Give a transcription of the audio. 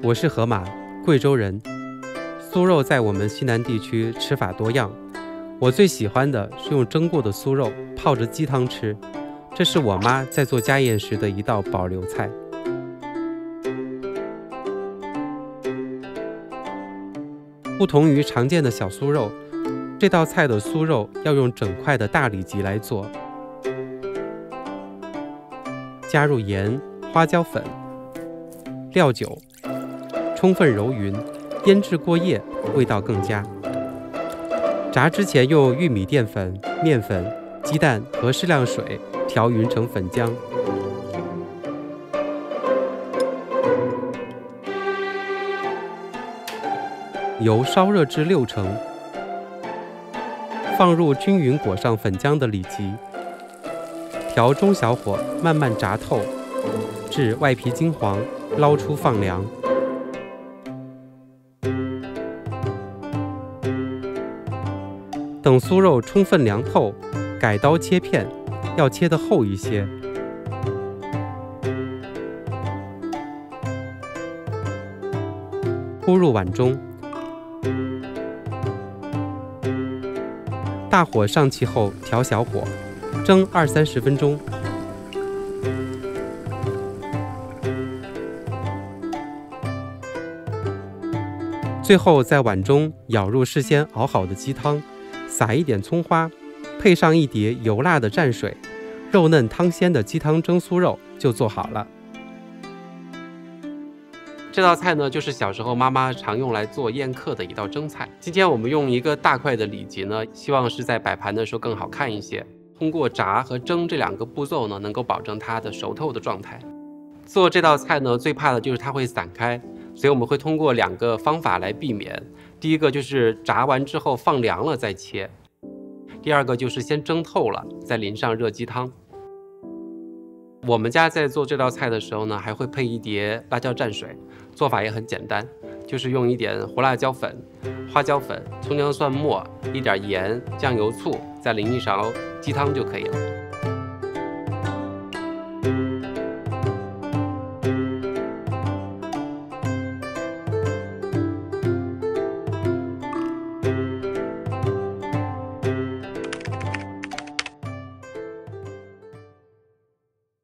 我是河马，贵州人。酥肉在我们西南地区吃法多样，我最喜欢的是用蒸过的酥肉泡着鸡汤吃，这是我妈在做家宴时的一道保留菜。不同于常见的小酥肉，这道菜的酥肉要用整块的大里脊来做，加入盐、花椒粉、料酒，充分揉匀，腌制过夜，味道更佳。炸之前用玉米淀粉、面粉、鸡蛋和适量水调匀成粉浆。油烧热至6成，放入均匀裹上粉浆的里脊，调中小火慢慢炸透，至外皮金黄，捞出放凉。等酥肉充分凉透，改刀切片，要切得厚一些。铺入碗中，大火上气后调小火，蒸20-30分钟。最后在碗中舀入事先熬好的鸡汤，撒一点葱花，配上一碟油辣的蘸水，肉嫩汤鲜的鸡汤蒸酥肉就做好了。这道菜呢，就是小时候妈妈常用来做宴客的一道蒸菜。今天我们用一个大块的里脊呢，希望是在摆盘的时候更好看一些。通过炸和蒸这2个步骤呢，能够保证它的熟透的状态。做这道菜呢，最怕的就是它会散开，所以我们会通过2个方法来避免。第一个就是炸完之后放凉了再切，第二个就是先蒸透了，再淋上热鸡汤。我们家在做这道菜的时候呢，还会配一碟辣椒蘸水，做法也很简单，就是用一点胡辣椒粉、花椒粉、葱姜蒜末、一点盐、酱油、醋，再淋一勺鸡汤就可以了。